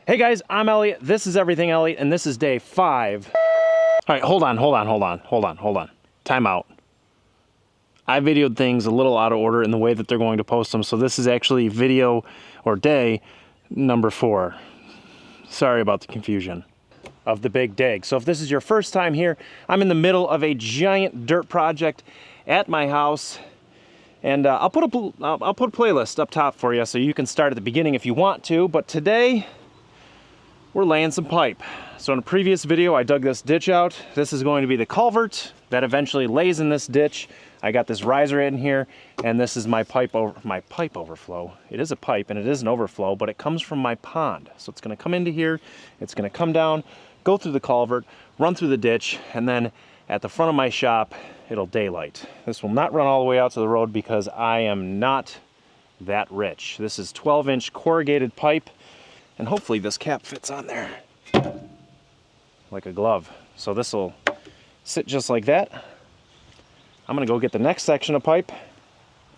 Hey guys, I'm Elliot. This is Everything Elliot, and this is day 5. All right, hold on. Time out. I videoed things a little out of order in the way that they're going to post them, so this is actually video or day number 4. Sorry about the confusion of the big dig. So if this is your first time here, I'm in the middle of a giant dirt project at my house, and I'll put a playlist up top for you so you can start at the beginning if you want to. But today we're laying some pipe. So in a previous video, I dug this ditch out. This is going to be the culvert that eventually lays in this ditch. I got this riser in here, and this is my pipe overflow. It is a pipe and it is an overflow, but it comes from my pond. So it's gonna come into here, it's gonna come down, go through the culvert, run through the ditch, and then at the front of my shop, it'll daylight. This will not run all the way out to the road because I am not that rich. This is 12-inch corrugated pipe, and hopefully this cap fits on there like a glove. So this will sit just like that. I'm gonna go get the next section of pipe.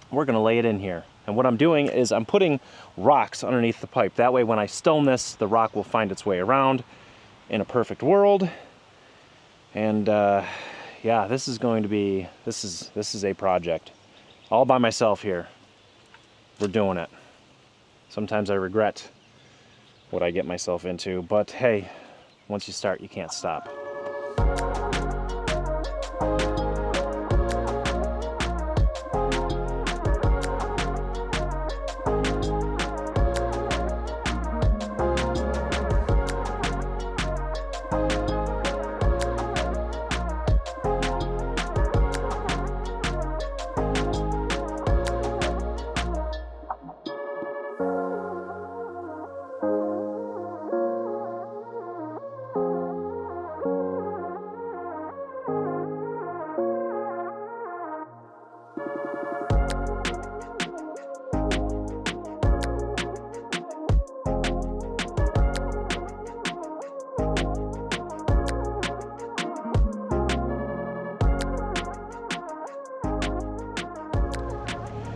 We're gonna lay it in here. And what I'm doing is I'm putting rocks underneath the pipe. That way when I stone this, the rock will find its way around in a perfect world. And yeah, this is going to be, this is a project. All by myself here. We're doing it. Sometimes I regret what I get myself into, but hey, once you start, you can't stop.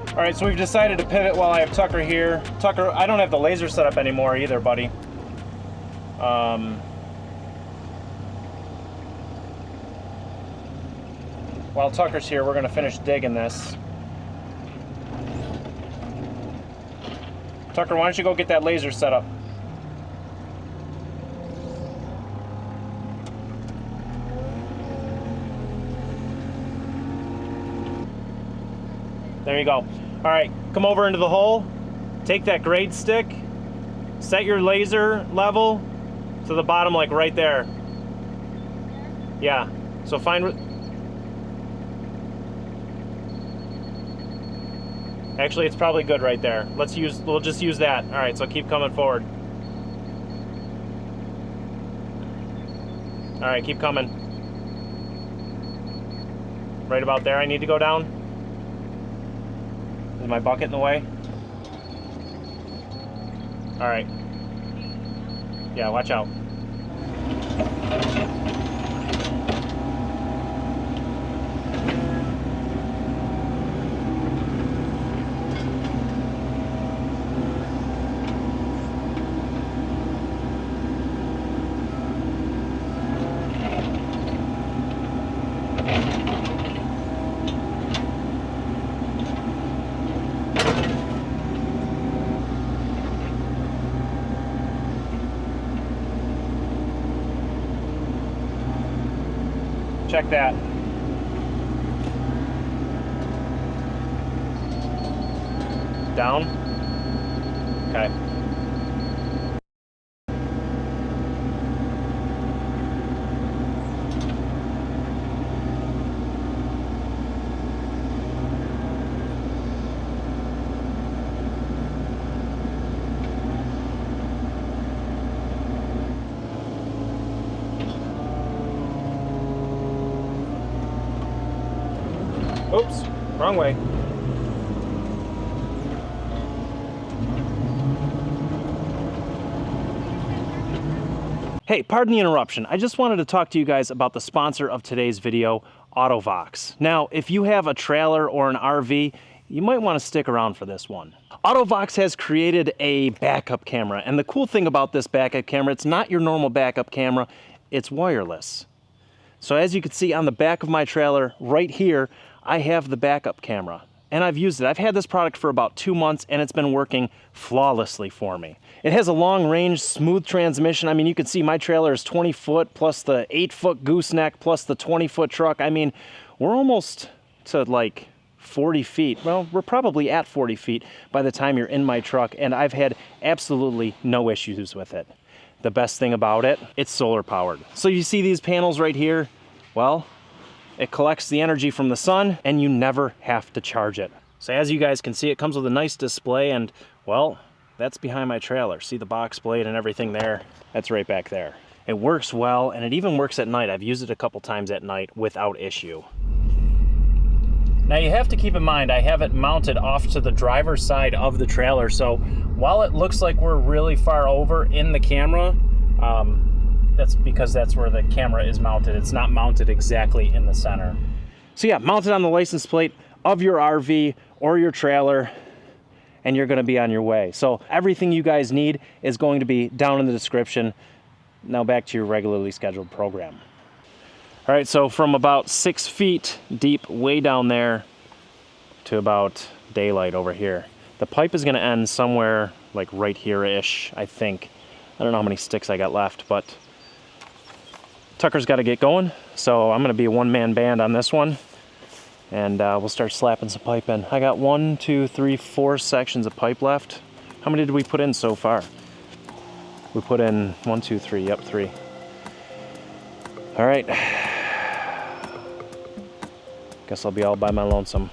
All right, so we've decided to pivot while I have Tucker here. Tucker, I don't have the laser set up anymore either, buddy. While Tucker's here, we're gonna finish digging this. Tucker, why don't you go get that laser set up? There you go. All right, come over into the hole, take that grade stick, set your laser level to the bottom, like right there. Yeah, so actually it's probably good right there. We'll just use that. All right, so keep coming forward. All right, keep coming. Right about there I need to go down. Is my bucket in the way? All right. Yeah, watch out. Check that. Down. Okay. Oops, wrong way. Hey, pardon the interruption. I just wanted to talk to you guys about the sponsor of today's video, AutoVox. Now, if you have a trailer or an RV, you might want to stick around for this one. AutoVox has created a backup camera, and the cool thing about this backup camera, it's not your normal backup camera, it's wireless. So as you can see on the back of my trailer right here, I have the backup camera, and I've used it. I've had this product for about 2 months, and it's been working flawlessly for me. It has a long range, smooth transmission. I mean, you can see my trailer is 20 foot plus the 8-foot gooseneck plus the 20-foot truck. I mean, we're almost to like 40 feet. Well, we're probably at 40 feet by the time you're in my truck, and I've had absolutely no issues with it. The best thing about it, it's solar powered. So you see these panels right here? Well, it collects the energy from the sun, and you never have to charge it. So as you guys can see, it comes with a nice display, and well, that's behind my trailer. See the box blade and everything there? That's right back there. It works well, and it even works at night. I've used it a couple times at night without issue. Now you have to keep in mind, I have it mounted off to the driver's side of the trailer, so while it looks like we're really far over in the camera, that's because that's where the camera is mounted. It's not mounted exactly in the center. So yeah, mounted on the license plate of your RV or your trailer, and you're gonna be on your way. So everything you guys need is going to be down in the description. Now back to your regularly scheduled program. All right, so from about 6 feet deep way down there to about daylight over here. The pipe is gonna end somewhere like right here-ish, I think. I don't know how many sticks I got left, but Tucker's gotta get going. So I'm gonna be a one-man band on this one, and we'll start slapping some pipe in. I got 1, 2, 3, 4 sections of pipe left. How many did we put in so far? We put in 1, 2, 3, yep, 3. All right. Guess I'll be all by my lonesome.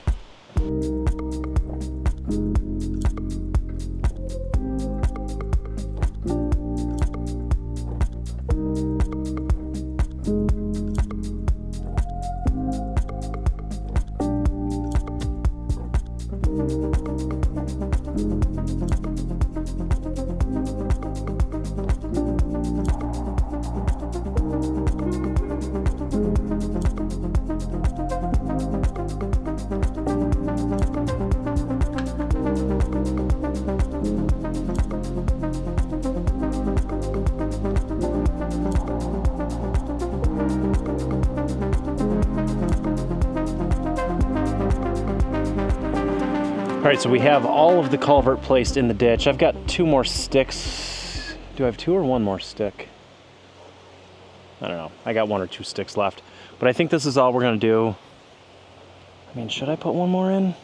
All right, so we have all of the culvert placed in the ditch. I've got 2 more sticks. Do I have 2 or 1 more stick? I don't know. I got 1 or 2 sticks left. But I think this is all we're gonna do. I mean, should I put 1 more in?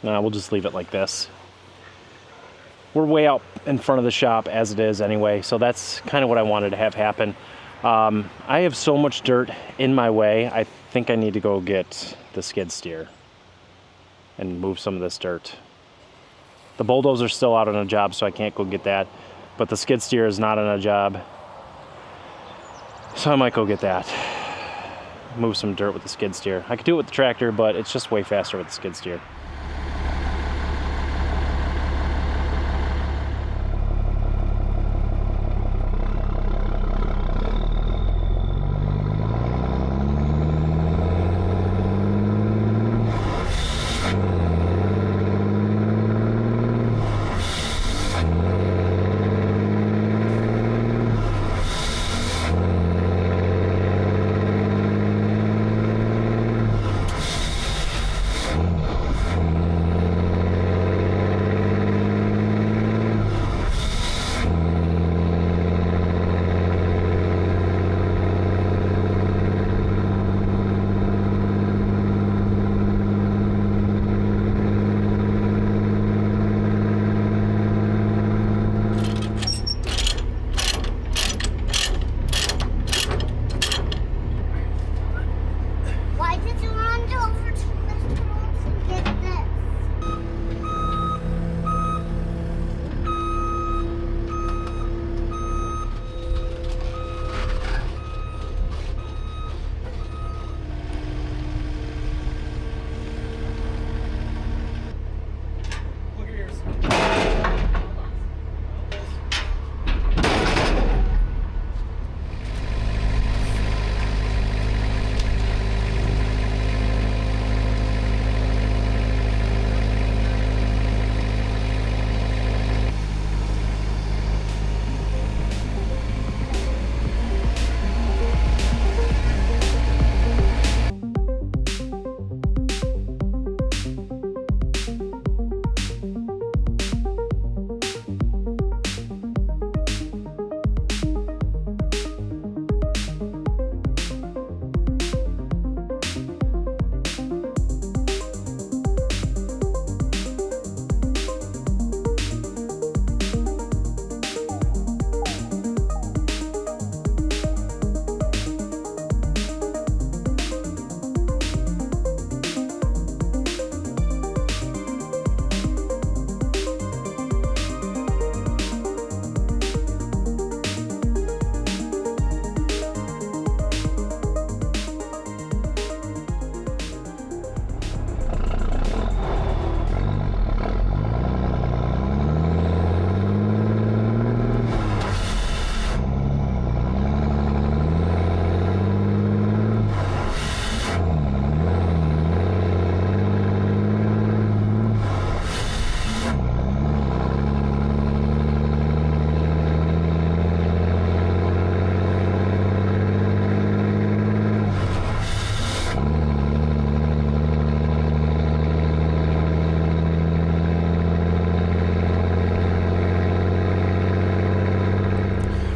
No, we'll just leave it like this. We're way out in front of the shop as it is anyway, so that's kind of what I wanted to have happen. I have so much dirt in my way, I think I need to go get the skid steer and move some of this dirt. The bulldozer's still out on a job, so I can't go get that, but the skid steer is not on a job, so I might go get that. Move some dirt with the skid steer. I could do it with the tractor, but it's just way faster with the skid steer.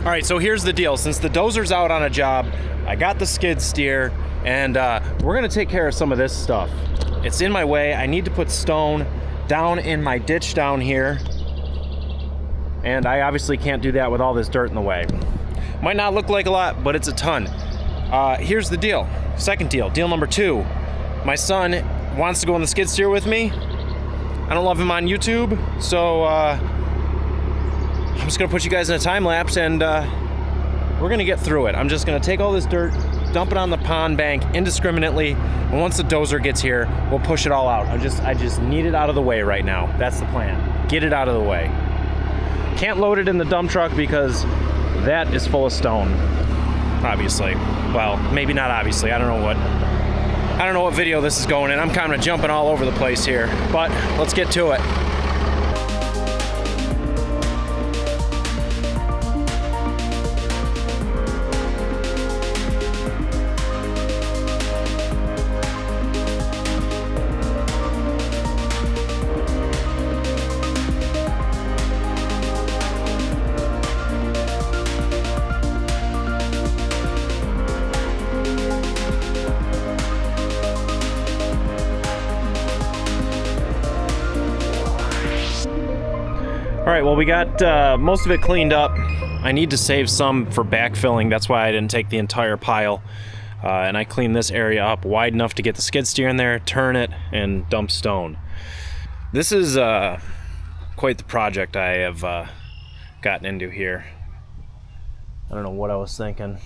All right, so here's the deal. Since the dozer's out on a job, I got the skid steer, and we're gonna take care of some of this stuff. It's in my way. I need to put stone down in my ditch down here, and I obviously can't do that with all this dirt in the way. Might not look like a lot, but it's a ton. Here's the deal. Second deal, deal number 2. My son wants to go on the skid steer with me. I don't love him on YouTube, so I'm just gonna put you guys in a time lapse, and we're gonna get through it. I'm just gonna take all this dirt, dump it on the pond bank indiscriminately, and once the dozer gets here, we'll push it all out. I just need it out of the way right now. That's the plan. Get it out of the way. Can't load it in the dump truck because that is full of stone, obviously. Well, maybe not obviously. I don't know what video this is going in. I'm kind of jumping all over the place here, but let's get to it. All right, well, we got most of it cleaned up. I need to save some for backfilling. That's why I didn't take the entire pile. And I cleaned this area up wide enough to get the skid steer in there, turn it, and dump stone. This is quite the project I have gotten into here. I don't know what I was thinking.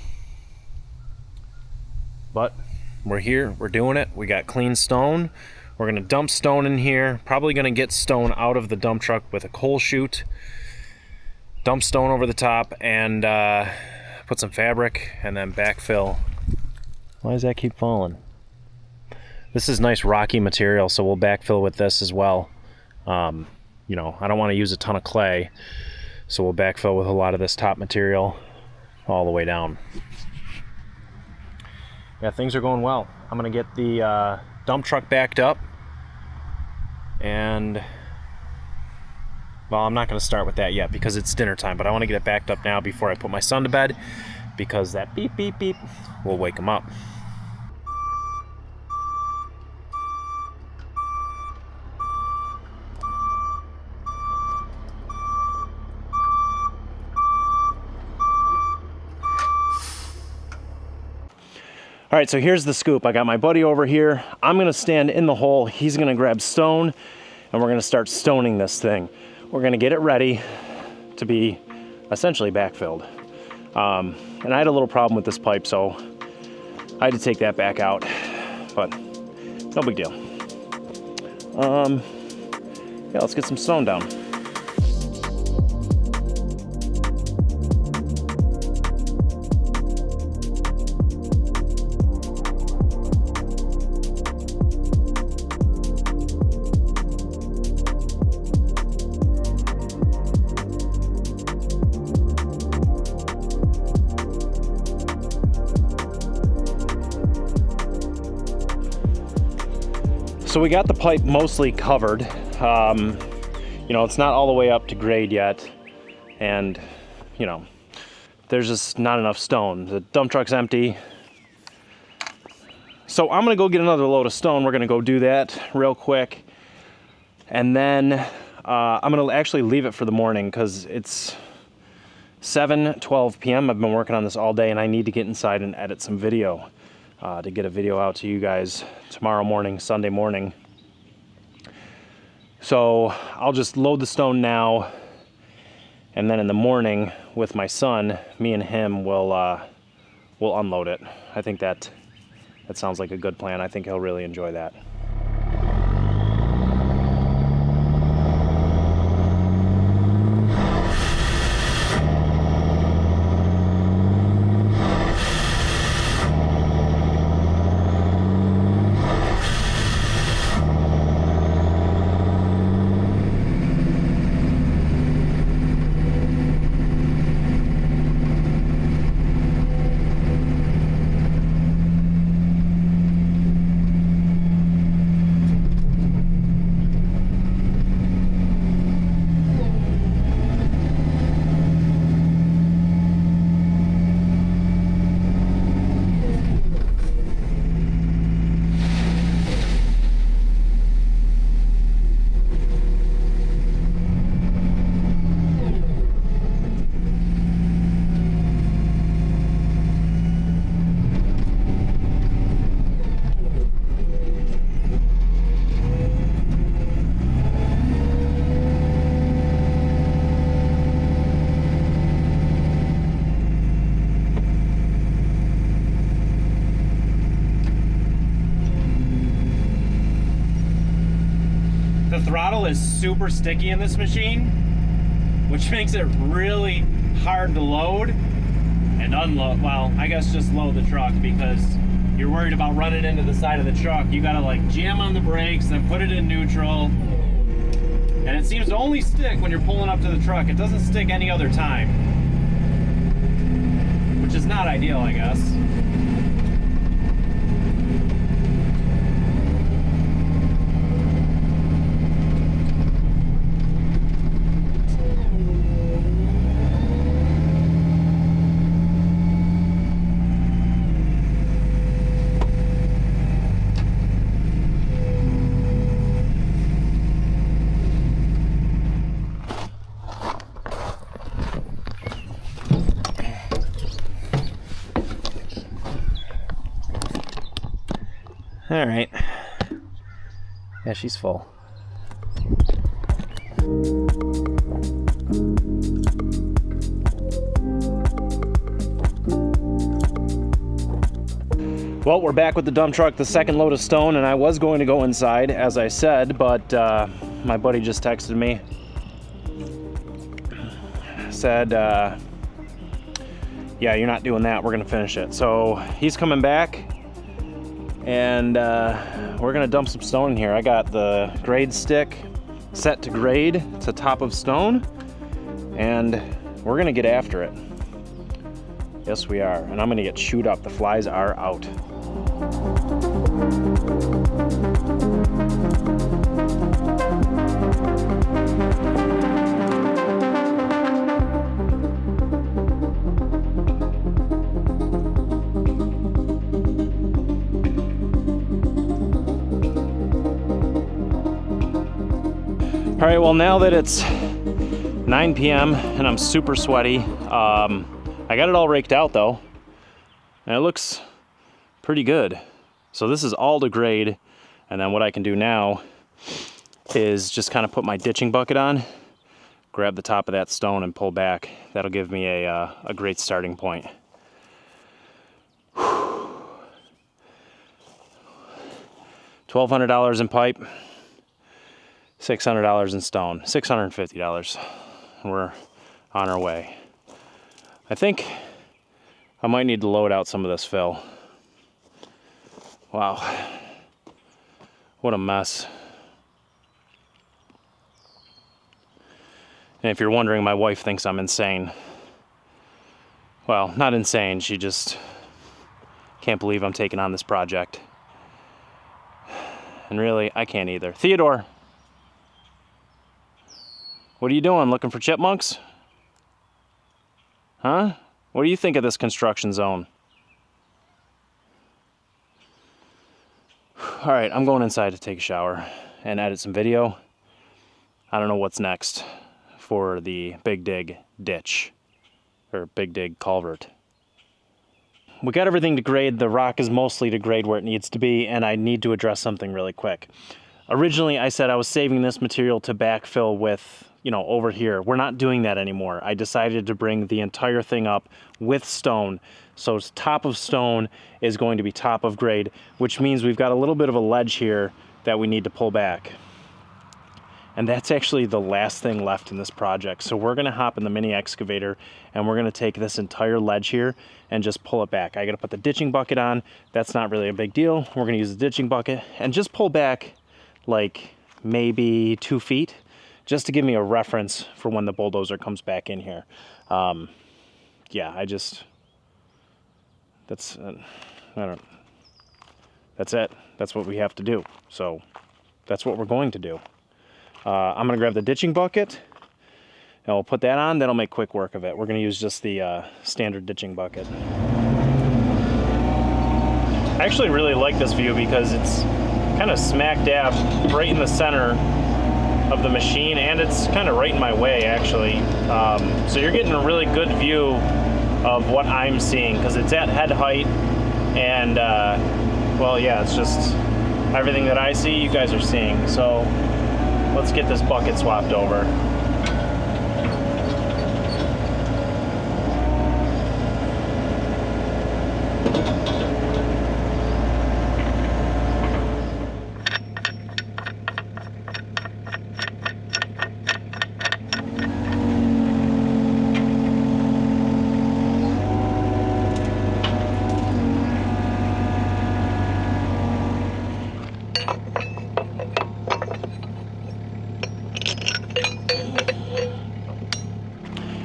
But we're here, we're doing it. We got clean stone. We're gonna dump stone in here. Probably gonna get stone out of the dump truck with a coal chute. Dump stone over the top and put some fabric and then backfill. Why does that keep falling? This is nice rocky material, so we'll backfill with this as well. You know, I don't want to use a ton of clay, so we'll backfill with a lot of this top material all the way down. Yeah, things are going well. I'm gonna get the dump truck backed up, and well, I'm not going to start with that yet because it's dinner time, but I want to get it backed up now before I put my son to bed, because that beep beep beep will wake him up. All right, so here's the scoop. I got my buddy over here. I'm gonna stand in the hole. He's gonna grab stone, and we're gonna start stoning this thing. We're gonna get it ready to be essentially backfilled. And I had a little problem with this pipe, so I had to take that back out, but no big deal. Yeah, let's get some stone down. So we got the pipe mostly covered. You know, it's not all the way up to grade yet, and you know, there's just not enough stone. The dump truck's empty. So I'm gonna go get another load of stone. We're gonna go do that real quick, and then I'm gonna actually leave it for the morning because it's 7:12 p.m. I've been working on this all day, and I need to get inside and edit some video to get a video out to you guys tomorrow morning, Sunday morning. So I'll just load the stone now, and then in the morning with my son, me and him will unload it. I think that sounds like a good plan. I think he'll really enjoy that. throttle is super sticky in this machine, which makes it really hard to load and unload. Well, I guess just load the truck, because you're worried about running into the side of the truck. You gotta like jam on the brakes, then put it in neutral. And it seems to only stick when you're pulling up to the truck. It doesn't stick any other time, which is not ideal, I guess. All right. Yeah, she's full. Well, we're back with the dump truck, the second load of stone, and I was going to go inside, as I said, but my buddy just texted me. Said, yeah, you're not doing that. We're gonna finish it. So he's coming back. And we're gonna dump some stone in here. I got the grade stick set to grade to top of stone, and we're gonna get after it. Yes, we are. And I'm gonna get chewed up. The flies are out. All right, well, now that it's 9 p.m. and I'm super sweaty, I got it all raked out though, and it looks pretty good. So this is all to grade, and then what I can do now is just kind of put my ditching bucket on, grab the top of that stone and pull back. That'll give me a great starting point. $1,200 in pipe. $600 in stone, $650. We're on our way. I think I might need to load out some of this fill. Wow, what a mess. And if you're wondering, my wife thinks I'm insane. Well, not insane, she just can't believe I'm taking on this project. And really, I can't either. Theodore, what are you doing? Looking for chipmunks? Huh? What do you think of this construction zone? All right, I'm going inside to take a shower and edit some video. I don't know what's next for the Big Dig ditch, or Big Dig culvert. We got everything to grade. The rock is mostly to grade where it needs to be, and I need to address something really quick. Originally, I said I was saving this material to backfill with, you know, over here. We're not doing that anymore. I decided to bring the entire thing up with stone. So top of stone is going to be top of grade, which means we've got a little bit of a ledge here that we need to pull back. And that's actually the last thing left in this project. So we're gonna hop in the mini excavator and we're gonna take this entire ledge here and just pull it back. I gotta put the ditching bucket on. That's not really a big deal. We're gonna use the ditching bucket and just pull back like maybe 2 feet, just to give me a reference for when the bulldozer comes back in here. Yeah, that's it. That's what we have to do. So that's what we're going to do. I'm gonna grab the ditching bucket and we'll put that on. That'll make quick work of it. We're gonna use just the standard ditching bucket. I actually really like this view because it's kind of smack dab right in the center of the machine, and it's kind of right in my way actually. So you're getting a really good view of what I'm seeing because it's at head height, and well, yeah, it's just everything that I see you guys are seeing. So let's get this bucket swapped over.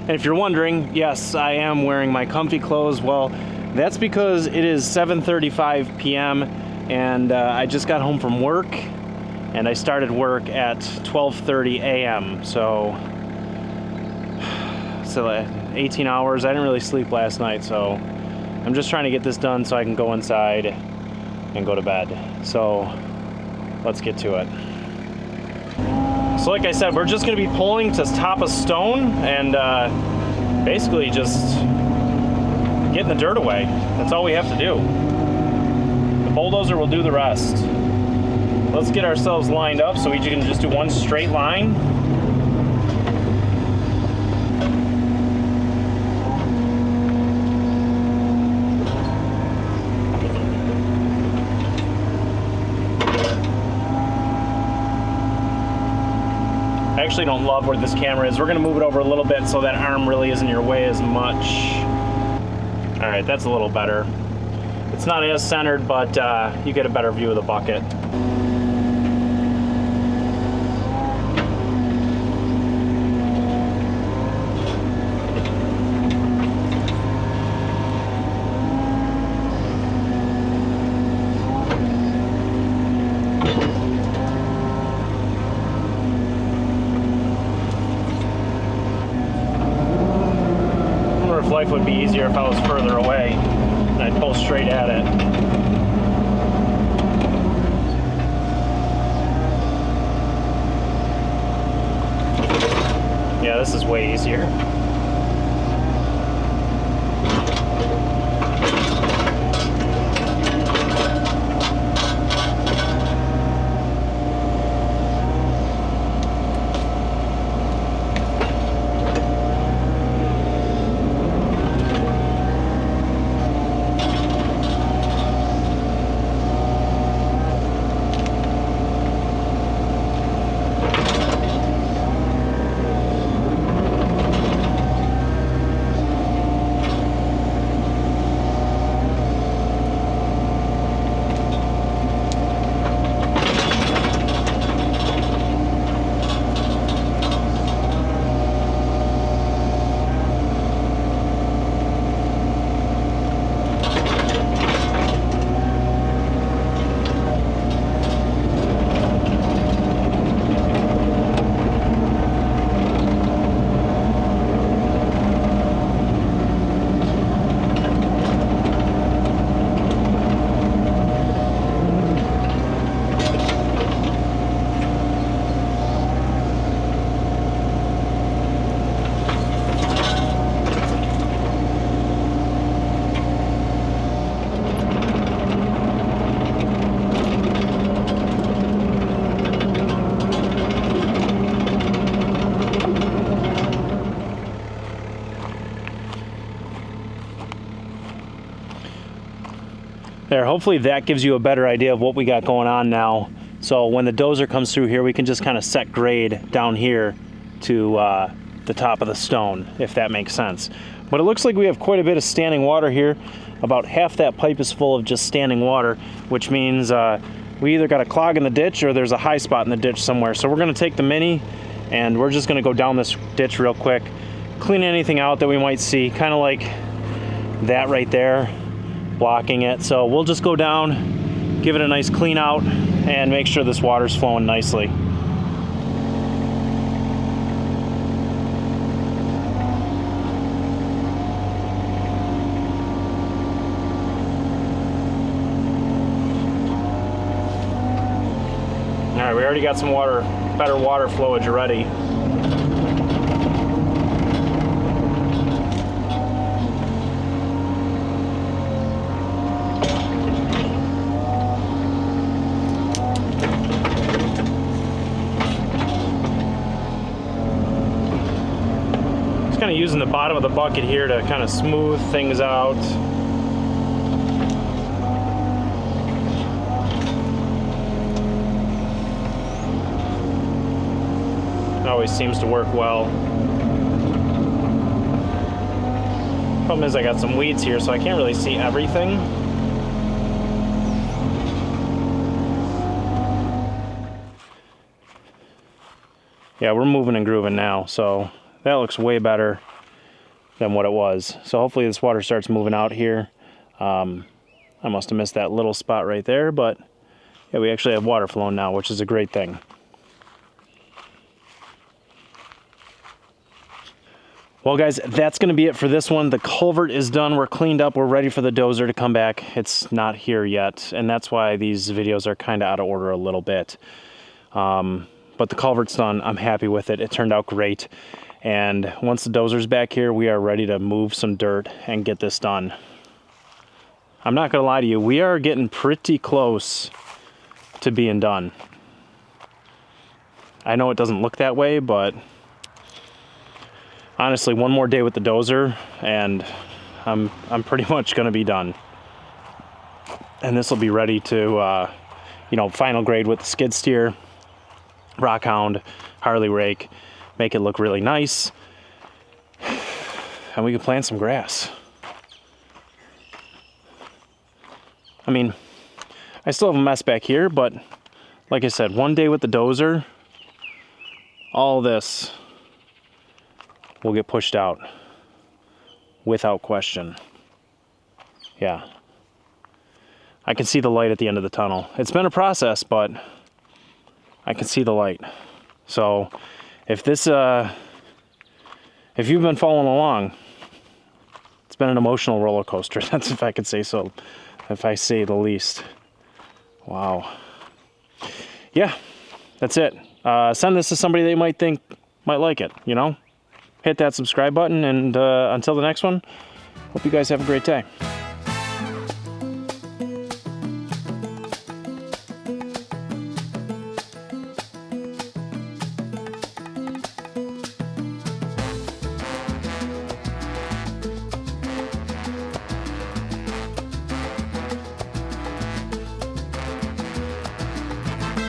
And if you're wondering, yes, I am wearing my comfy clothes. Well, that's because it is 7:35 p.m. and I just got home from work, and I started work at 12:30 a.m. So 18 hours. I didn't really sleep last night, so I'm just trying to get this done so I can go inside and go to bed. So let's get to it. So like I said, we're just going to be pulling to top a stone and basically just getting the dirt away. That's all we have to do. The bulldozer will do the rest. Let's get ourselves lined up so we can just do one straight line. I actually don't love where this camera is. We're gonna move it over a little bit so that arm really isn't in your way as much. All right, that's a little better. It's not as centered, but you get a better view of the bucket. Life would be easier if I was further away and I'd pull straight at it. Yeah, this is way easier. There, hopefully that gives you a better idea of what we got going on now. So when the dozer comes through here, we can just kind of set grade down here to the top of the stone, if that makes sense. But it looks like we have quite a bit of standing water here. About half that pipe is full of just standing water, which means we either got a clog in the ditch or there's a high spot in the ditch somewhere. So we're gonna take the Mini and we're just gonna go down this ditch real quick, clean anything out that we might see, kind of like that right there, blocking it. So we'll just go down, give it a nice clean out, and make sure this water's flowing nicely. All right, we already got some water, better water flowage already. Kind of using the bottom of the bucket here to kind of smooth things out. It always seems to work well. Problem is I got some weeds here, so I can't really see everything. Yeah, we're moving and grooving now, so that looks way better. than what it was. So hopefully this water starts moving out here. I must have missed that little spot right there, but yeah, we actually have water flowing now, which is a great thing. Well guys, that's gonna be it for this one. The culvert is done, we're cleaned up, we're ready for the dozer to come back. It's not here yet, and that's why these videos are kind of out of order a little bit. But the culvert's done, I'm happy with it. It turned out great. And once the dozer's back here, we are ready to move some dirt and get this done. I'm not gonna lie to you, we are getting pretty close to being done. I know it doesn't look that way, but honestly, one more day with the dozer and I'm pretty much gonna be done. And this will be ready to, you know, final grade with the skid steer, rock hound, Harley rake, make it look really nice, and we can plant some grass. I mean, I still have a mess back here, but like I said, one day with the dozer, all this will get pushed out without question. Yeah. I can see the light at the end of the tunnel. It's been a process, but I can see the light. So if this, if you've been following along, it's been an emotional roller coaster. That's if I could say so, if I say the least. Wow. Yeah, that's it. Send this to somebody that you might think might like it, you know? Hit that subscribe button, and until the next one, hope you guys have a great day.